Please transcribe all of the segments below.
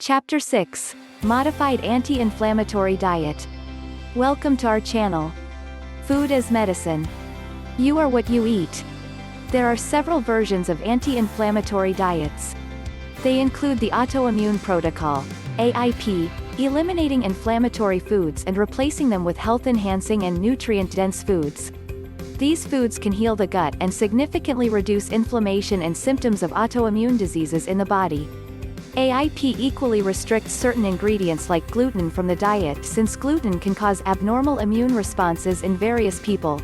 Chapter 6. Modified Anti-Inflammatory Diet. Welcome to our channel. Food as Medicine. You are what you eat. There are several versions of anti-inflammatory diets. They include the Autoimmune Protocol, AIP, eliminating inflammatory foods and replacing them with health-enhancing and nutrient-dense foods. These foods can heal the gut and significantly reduce inflammation and symptoms of autoimmune diseases in the body. AIP equally restricts certain ingredients like gluten from the diet since gluten can cause abnormal immune responses in various people.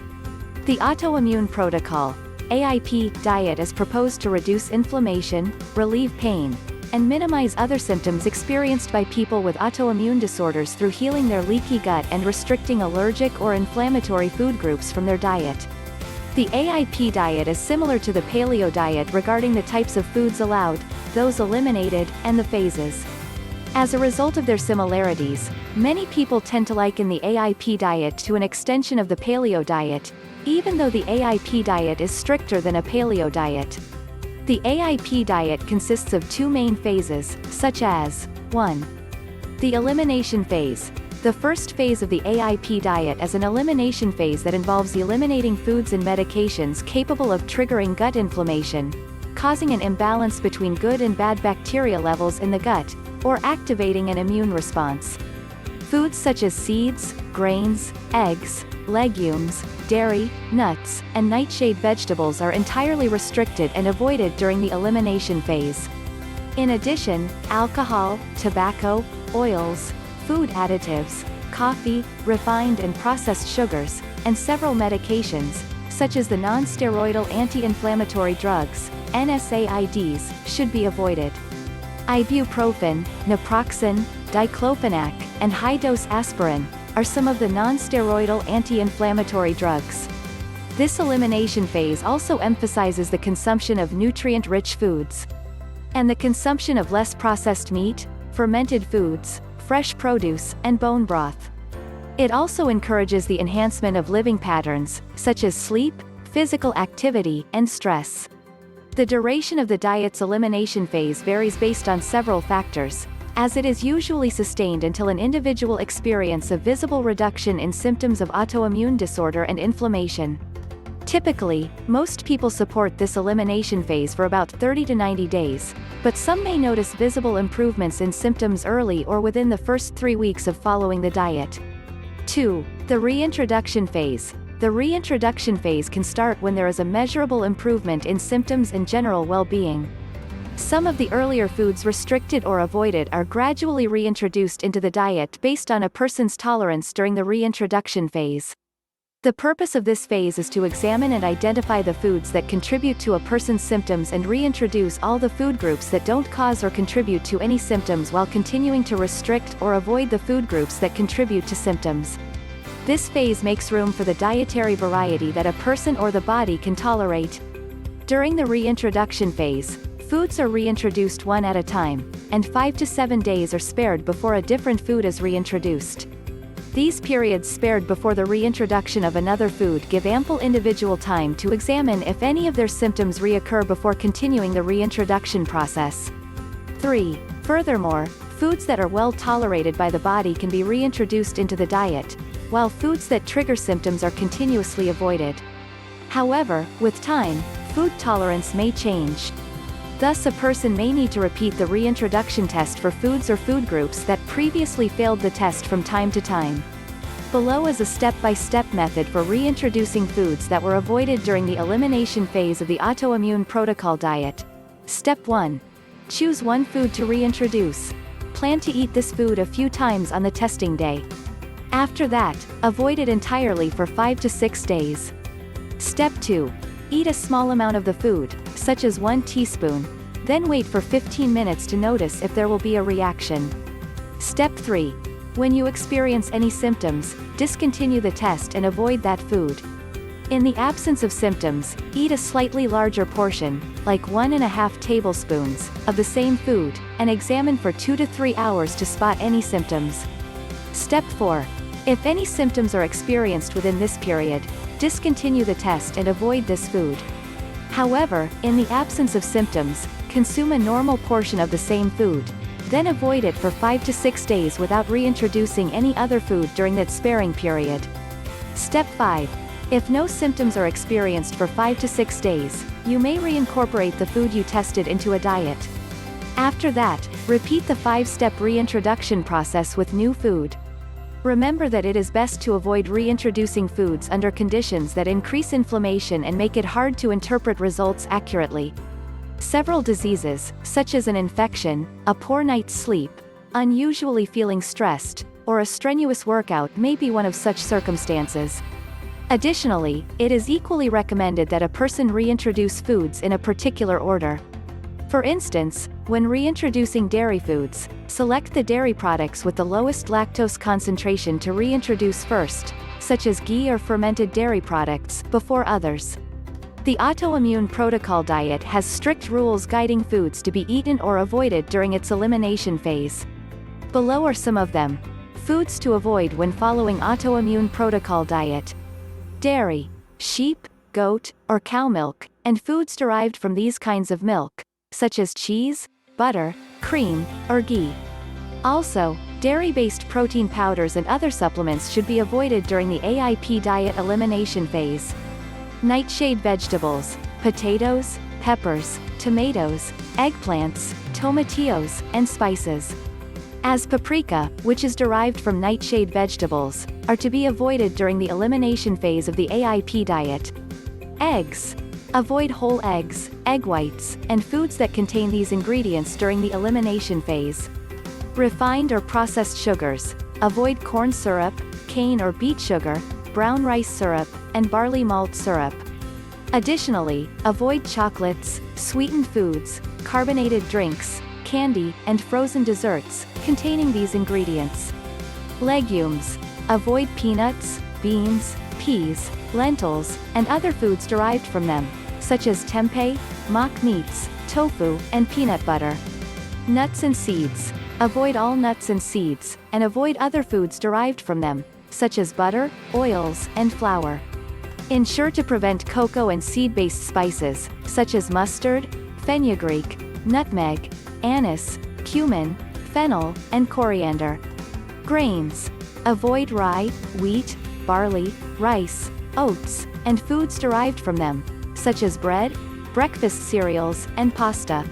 The Autoimmune Protocol, AIP, diet is proposed to reduce inflammation, relieve pain, and minimize other symptoms experienced by people with autoimmune disorders through healing their leaky gut and restricting allergic or inflammatory food groups from their diet. The AIP diet is similar to the paleo diet regarding the types of foods allowed, those eliminated, and the phases. As a result of their similarities, many people tend to liken the AIP diet to an extension of the paleo diet, even though the AIP diet is stricter than a paleo diet. The AIP diet consists of two main phases, such as 1. The elimination phase. The first phase of the AIP diet is an elimination phase that involves eliminating foods and medications capable of triggering gut inflammation, causing an imbalance between good and bad bacteria levels in the gut, or activating an immune response. Foods such as seeds, grains, eggs, legumes, dairy, nuts, and nightshade vegetables are entirely restricted and avoided during the elimination phase. In addition, alcohol, tobacco, oils, food additives, coffee, refined and processed sugars, and several medications, such as the non-steroidal anti-inflammatory drugs, NSAIDs, should be avoided. Ibuprofen, naproxen, diclofenac, and high-dose aspirin are some of the non-steroidal anti-inflammatory drugs. This elimination phase also emphasizes the consumption of nutrient-rich foods and the consumption of less processed meat, fermented foods, fresh produce, and bone broth. It also encourages the enhancement of living patterns, such as sleep, physical activity, and stress. The duration of the diet's elimination phase varies based on several factors, as it is usually sustained until an individual experiences a visible reduction in symptoms of autoimmune disorder and inflammation. Typically, most people support this elimination phase for about 30 to 90 days, but some may notice visible improvements in symptoms early or within the first 3 weeks of following the diet. 2. The reintroduction phase. The reintroduction phase can start when there is a measurable improvement in symptoms and general well-being. Some of the earlier foods restricted or avoided are gradually reintroduced into the diet based on a person's tolerance during the reintroduction phase. The purpose of this phase is to examine and identify the foods that contribute to a person's symptoms and reintroduce all the food groups that don't cause or contribute to any symptoms while continuing to restrict or avoid the food groups that contribute to symptoms. This phase makes room for the dietary variety that a person or the body can tolerate. During the reintroduction phase, foods are reintroduced one at a time, and 5 to 7 days are spared before a different food is reintroduced. These periods spared before the reintroduction of another food give ample individual time to examine if any of their symptoms reoccur before continuing the reintroduction process. 3. Furthermore, foods that are well tolerated by the body can be reintroduced into the diet, while foods that trigger symptoms are continuously avoided. However, with time, food tolerance may change. Thus a person may need to repeat the reintroduction test for foods or food groups that previously failed the test from time to time. Below is a step-by-step method for reintroducing foods that were avoided during the elimination phase of the Autoimmune Protocol diet. Step 1. Choose one food to reintroduce. Plan to eat this food a few times on the testing day. After that, avoid it entirely for 5 to 6 days. Step 2. Eat a small amount of the food, such as 1 teaspoon, then wait for 15 minutes to notice if there will be a reaction. Step 3. When you experience any symptoms, discontinue the test and avoid that food. In the absence of symptoms, eat a slightly larger portion, like 1.5 tablespoons, of the same food, and examine for 2 to 3 hours to spot any symptoms. Step 4. If any symptoms are experienced within this period, discontinue the test and avoid this food. However, in the absence of symptoms, consume a normal portion of the same food. Then avoid it for 5 to 6 days without reintroducing any other food during that sparing period. Step 5. If no symptoms are experienced for 5 to 6 days, you may reincorporate the food you tested into a diet. After that, repeat the 5-step reintroduction process with new food. Remember that it is best to avoid reintroducing foods under conditions that increase inflammation and make it hard to interpret results accurately. Several diseases, such as an infection, a poor night's sleep, unusually feeling stressed, or a strenuous workout may be one of such circumstances. Additionally, it is equally recommended that a person reintroduce foods in a particular order. For instance, when reintroducing dairy foods, select the dairy products with the lowest lactose concentration to reintroduce first, such as ghee or fermented dairy products, before others. The autoimmune protocol diet has strict rules guiding foods to be eaten or avoided during its elimination phase. Below are some of them. Foods to avoid when following autoimmune protocol diet: dairy, sheep, goat, or cow milk, and foods derived from these kinds of milk, such as cheese, butter, cream, or ghee. Also, dairy-based protein powders and other supplements should be avoided during the AIP diet elimination phase. Nightshade vegetables, potatoes, peppers, tomatoes, eggplants, tomatillos, and spices. As paprika, which is derived from nightshade vegetables, are to be avoided during the elimination phase of the AIP diet. Eggs. Avoid whole eggs, egg whites, and foods that contain these ingredients during the elimination phase. Refined or processed sugars. Avoid corn syrup, cane or beet sugar, brown rice syrup, and barley malt syrup. Additionally, avoid chocolates, sweetened foods, carbonated drinks, candy, and frozen desserts, containing these ingredients. Legumes. Avoid peanuts, beans, peas, lentils, and other foods derived from them, such as tempeh, mock meats, tofu, and peanut butter. Nuts and seeds. Avoid all nuts and seeds, and avoid other foods derived from them, such as butter, oils, and flour. Ensure to prevent cocoa and seed-based spices, such as mustard, fenugreek, nutmeg, anise, cumin, fennel, and coriander. Grains. Avoid rye, wheat, barley, rice, oats, and foods derived from them, such as bread, breakfast cereals, and pasta.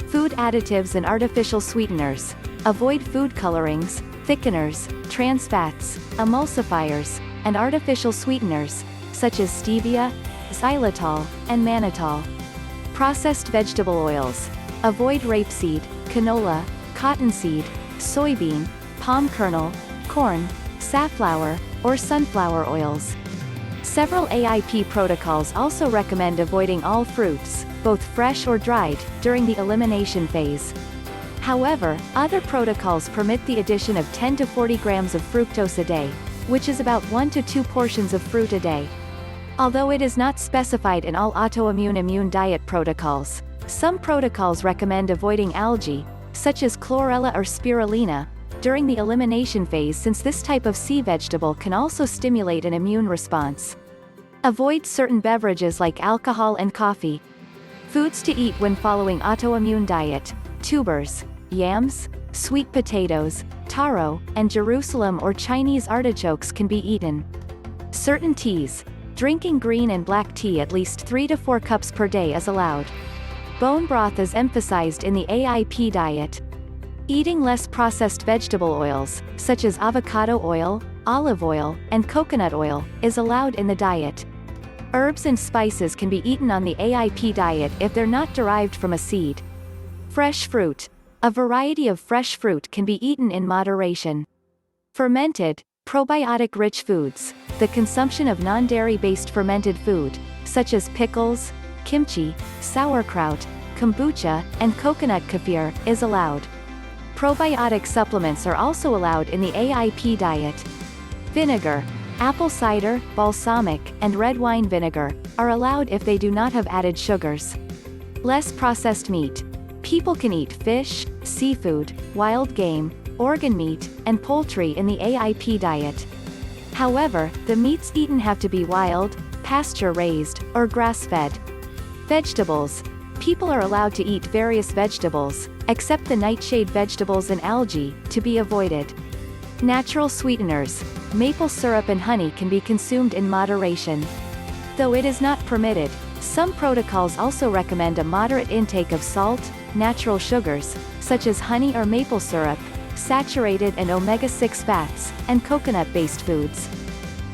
Food additives and artificial sweeteners. Avoid food colorings, thickeners, trans fats, emulsifiers, and artificial sweeteners, such as stevia, xylitol, and mannitol. Processed vegetable oils. Avoid rapeseed, canola, cottonseed, soybean, palm kernel, corn, safflower, or sunflower oils. Several AIP protocols also recommend avoiding all fruits, both fresh or dried, during the elimination phase. However, other protocols permit the addition of 10 to 40 grams of fructose a day, which is about 1 to 2 portions of fruit a day. Although it is not specified in all autoimmune immune diet protocols, some protocols recommend avoiding algae, such as chlorella or spirulina, during the elimination phase, since this type of sea vegetable can also stimulate an immune response. Avoid certain beverages like alcohol and coffee. Foods to eat when following autoimmune diet: tubers, yams, sweet potatoes, taro, and Jerusalem or Chinese artichokes can be eaten. Certain teas. Drinking green and black tea at least 3 to 4 cups per day is allowed. Bone broth is emphasized in the AIP diet. Eating less processed vegetable oils, such as avocado oil, olive oil, and coconut oil, is allowed in the diet. Herbs and spices can be eaten on the AIP diet if they're not derived from a seed. Fresh fruit. A variety of fresh fruit can be eaten in moderation. Fermented, probiotic-rich foods. The consumption of non-dairy-based fermented food, such as pickles, kimchi, sauerkraut, kombucha, and coconut kefir, is allowed. Probiotic supplements are also allowed in the AIP diet. Vinegar. Apple cider, balsamic, and red wine vinegar are allowed if they do not have added sugars. Less processed meat. People can eat fish, seafood, wild game, organ meat, and poultry in the AIP diet. However, the meats eaten have to be wild, pasture-raised, or grass-fed. Vegetables. People are allowed to eat various vegetables, except the nightshade vegetables and algae, to be avoided. Natural sweeteners, maple syrup and honey can be consumed in moderation. Though it is not permitted, some protocols also recommend a moderate intake of salt, natural sugars, such as honey or maple syrup, saturated and omega-6 fats, and coconut-based foods.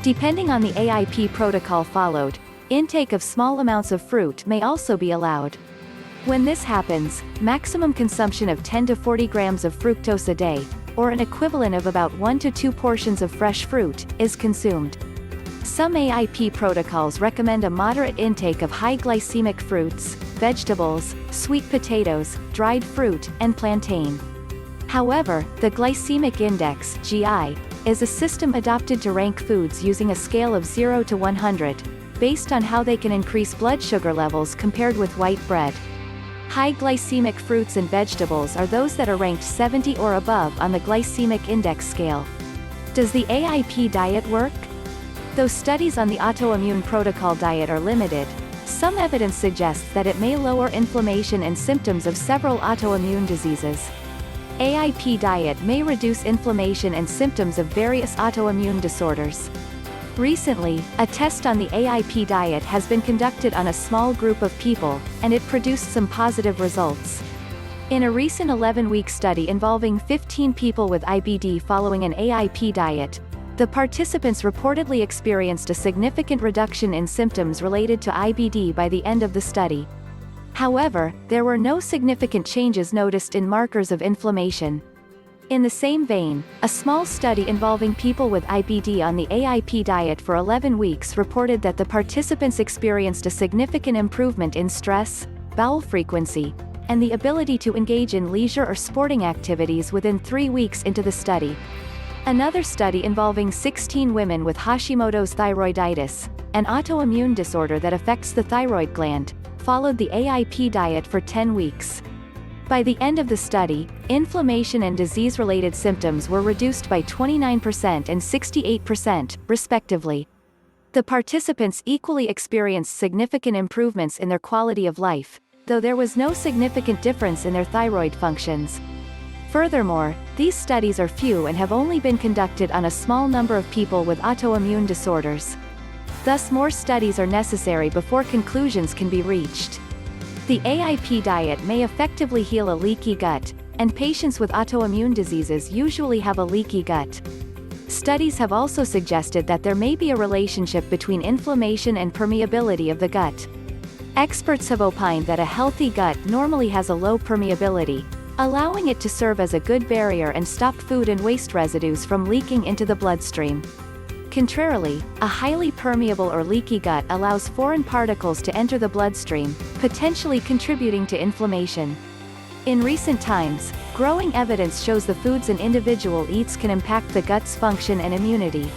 Depending on the AIP protocol followed, intake of small amounts of fruit may also be allowed. When this happens, maximum consumption of 10 to 40 grams of fructose a day, or an equivalent of about 1 to 2 portions of fresh fruit, is consumed. Some AIP protocols recommend a moderate intake of high glycemic fruits, vegetables, sweet potatoes, dried fruit, and plantain. However, the glycemic index (GI) is a system adopted to rank foods using a scale of 0 to 100, based on how they can increase blood sugar levels compared with white bread. High glycemic fruits and vegetables are those that are ranked 70 or above on the glycemic index scale. Does the AIP diet work? Though studies on the autoimmune protocol diet are limited, some evidence suggests that it may lower inflammation and symptoms of several autoimmune diseases. AIP diet may reduce inflammation and symptoms of various autoimmune disorders. Recently, a test on the AIP diet has been conducted on a small group of people, and it produced some positive results. In a recent 11-week study involving 15 people with IBD following an AIP diet, the participants reportedly experienced a significant reduction in symptoms related to IBD by the end of the study. However, there were no significant changes noticed in markers of inflammation. In the same vein, a small study involving people with IBD on the AIP diet for 11 weeks reported that the participants experienced a significant improvement in stress, bowel frequency, and the ability to engage in leisure or sporting activities within 3 weeks into the study. Another study involving 16 women with Hashimoto's thyroiditis, an autoimmune disorder that affects the thyroid gland, followed the AIP diet for 10 weeks. By the end of the study, inflammation and disease-related symptoms were reduced by 29% and 68%, respectively. The participants equally experienced significant improvements in their quality of life, though there was no significant difference in their thyroid functions. Furthermore, these studies are few and have only been conducted on a small number of people with autoimmune disorders. Thus, more studies are necessary before conclusions can be reached. The AIP diet may effectively heal a leaky gut, and patients with autoimmune diseases usually have a leaky gut. Studies have also suggested that there may be a relationship between inflammation and permeability of the gut. Experts have opined that a healthy gut normally has a low permeability, allowing it to serve as a good barrier and stop food and waste residues from leaking into the bloodstream. Contrarily, a highly permeable or leaky gut allows foreign particles to enter the bloodstream, potentially contributing to inflammation. In recent times, growing evidence shows the foods an individual eats can impact the gut's function and immunity.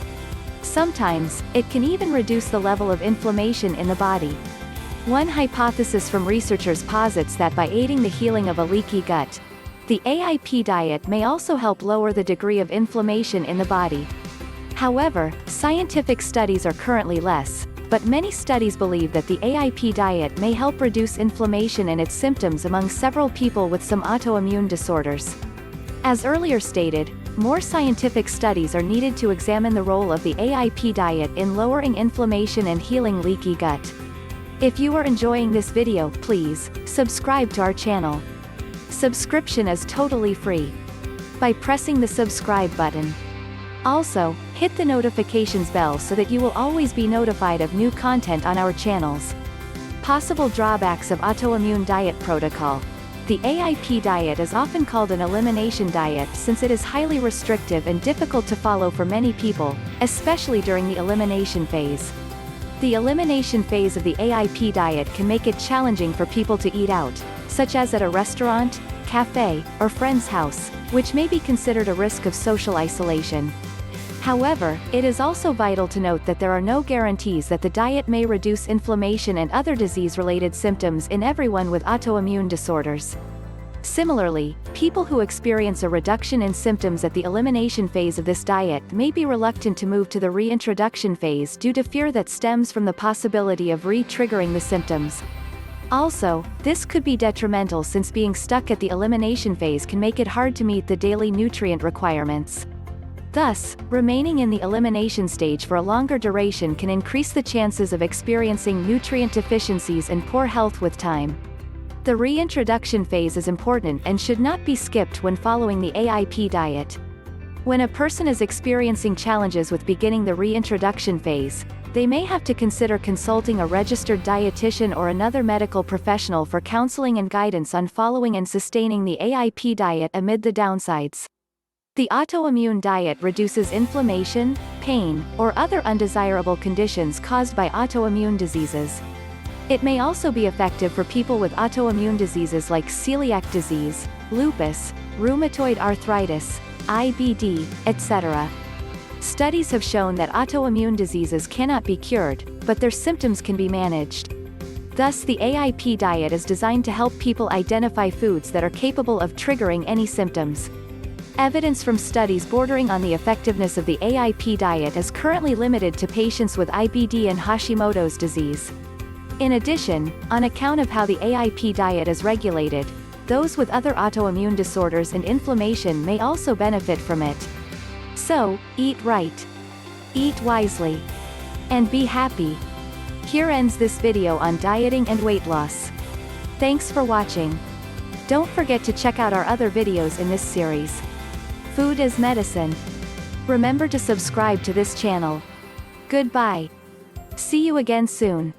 Sometimes, it can even reduce the level of inflammation in the body. One hypothesis from researchers posits that by aiding the healing of a leaky gut, the AIP diet may also help lower the degree of inflammation in the body. However, scientific studies are currently less, but many studies believe that the AIP diet may help reduce inflammation and its symptoms among several people with some autoimmune disorders. As earlier stated, more scientific studies are needed to examine the role of the AIP diet in lowering inflammation and healing leaky gut. If you are enjoying this video, please subscribe to our channel. Subscription is totally free by pressing the subscribe button. Also, hit the notifications bell so that you will always be notified of new content on our channels. Possible drawbacks of autoimmune diet protocol. The AIP diet is often called an elimination diet since it is highly restrictive and difficult to follow for many people, especially during the elimination phase. The elimination phase of the AIP diet can make it challenging for people to eat out, such as at a restaurant, cafe, or friend's house, which may be considered a risk of social isolation. However, it is also vital to note that there are no guarantees that the diet may reduce inflammation and other disease-related symptoms in everyone with autoimmune disorders. Similarly, people who experience a reduction in symptoms at the elimination phase of this diet may be reluctant to move to the reintroduction phase due to fear that stems from the possibility of re-triggering the symptoms. Also, this could be detrimental since being stuck at the elimination phase can make it hard to meet the daily nutrient requirements. Thus, remaining in the elimination stage for a longer duration can increase the chances of experiencing nutrient deficiencies and poor health with time. The reintroduction phase is important and should not be skipped when following the AIP diet. When a person is experiencing challenges with beginning the reintroduction phase, they may have to consider consulting a registered dietitian or another medical professional for counseling and guidance on following and sustaining the AIP diet amid the downsides. The autoimmune diet reduces inflammation, pain, or other undesirable conditions caused by autoimmune diseases. It may also be effective for people with autoimmune diseases like celiac disease, lupus, rheumatoid arthritis, IBD, etc. Studies have shown that autoimmune diseases cannot be cured, but their symptoms can be managed. Thus, the AIP diet is designed to help people identify foods that are capable of triggering any symptoms. Evidence from studies bordering on the effectiveness of the AIP diet is currently limited to patients with IBD and Hashimoto's disease. In addition, on account of how the AIP diet is regulated, those with other autoimmune disorders and inflammation may also benefit from it. So, eat right. Eat wisely. And be happy. Here ends this video on dieting and weight loss. Thanks for watching. Don't forget to check out our other videos in this series. Food is medicine. Remember to subscribe to this channel. Goodbye. See you again soon.